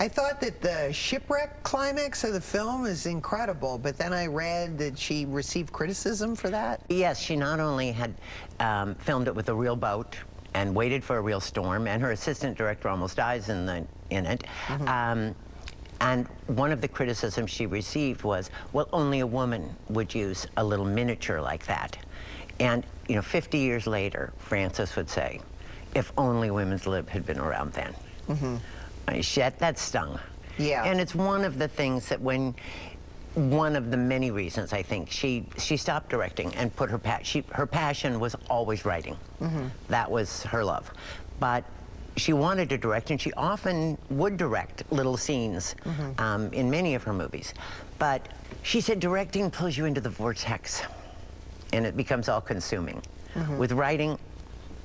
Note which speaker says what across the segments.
Speaker 1: I thought that the shipwreck climax of the film is incredible, but then I read that she received criticism for that.
Speaker 2: Yes, she not only had filmed it with a real boat and waited for a real storm, and her assistant director almost dies in it. And one of the criticisms she received was, well, only a woman would use a little miniature like that. And, you know, 50 years later, Frances would say, if only women's lib had been around then. That stung.
Speaker 1: Yeah.
Speaker 2: And it's one of the things that one of the many reasons I think she stopped directing and put her passion was always writing. That was her love. But she wanted to direct, and she often would direct little scenes in many of her movies. But she said directing pulls you into the vortex, and it becomes all-consuming. With writing,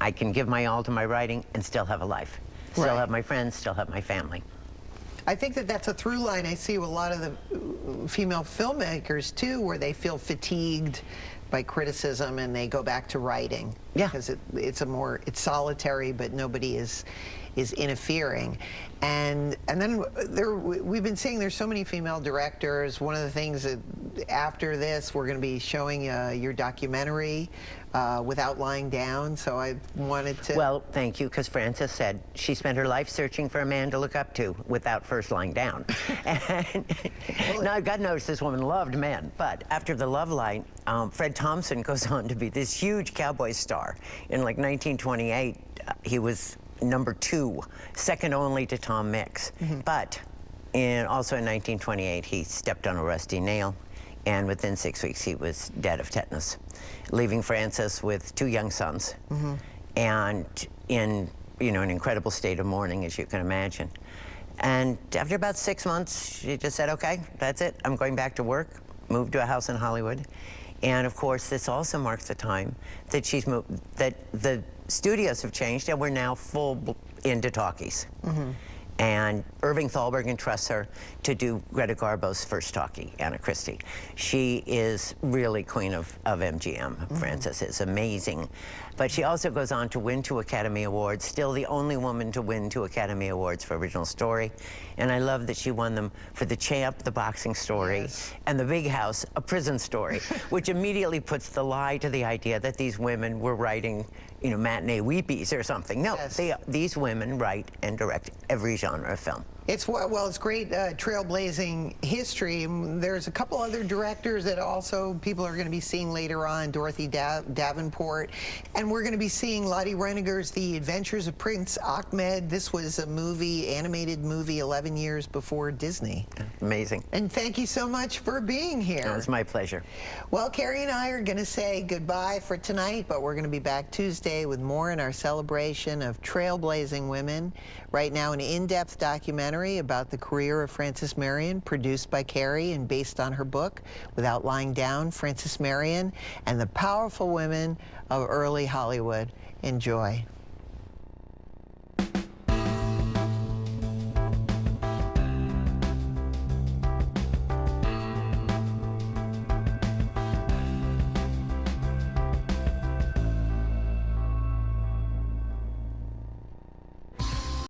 Speaker 2: I can give my all to my writing and still have a life. Still have my friends, still have my family.
Speaker 1: I think that that's a through line I see with a lot of the female filmmakers, too, where they feel fatigued by criticism and they go back to writing.
Speaker 2: Yeah.
Speaker 1: Because it's solitary, but nobody is interfering. And then we've been seeing there's so many female directors. One of the things that after this, we're going to be showing your documentary, Without Lying Down, so I wanted to...
Speaker 2: Well, thank you, because Frances said she spent her life searching for a man to look up to without first lying down. And now, God knows this woman loved men, but after the love line, Fred Thompson goes on to be this huge cowboy star. In like 1928, he was #2, second only to Tom Mix. But also in 1928, he stepped on a rusty nail, and within 6 weeks, he was dead of tetanus, leaving Frances with 2 young sons, and in an incredible state of mourning, as you can imagine. And after about 6 months, she just said, okay, that's it. I'm going back to work, moved to a house in Hollywood. And of course, this also marks the time that she's moved, that the studios have changed, and we're now full into talkies. And Irving Thalberg entrusts her to do Greta Garbo's first talkie, Anna Christie. She is really queen of MGM. Frances is amazing. But she also goes on to win 2 Academy Awards, still the only woman to win 2 Academy Awards for original story. And I love that she won them for The Champ, the boxing story, and The Big House, a prison story, which immediately puts the lie to the idea that these women were writing, matinee weepies or something. No, these women write and direct every genre of film.
Speaker 1: It's great trailblazing history. There's a couple other directors that also people are going to be seeing later on, Dorothy Davenport, and we're going to be seeing Lottie Reiniger's The Adventures of Prince Ahmed. This was a animated movie 11 years before Disney.
Speaker 2: Amazing.
Speaker 1: And thank you so much for being here.
Speaker 2: Oh, it's my pleasure.
Speaker 1: Well, Carrie and I are going to say goodbye for tonight, but we're going to be back Tuesday with more in our celebration of trailblazing women. Right now, an in-depth documentary about the career of Frances Marion, produced by Carrie and based on her book, Without Lying Down, Frances Marion, and the powerful women of early Hollywood. Enjoy.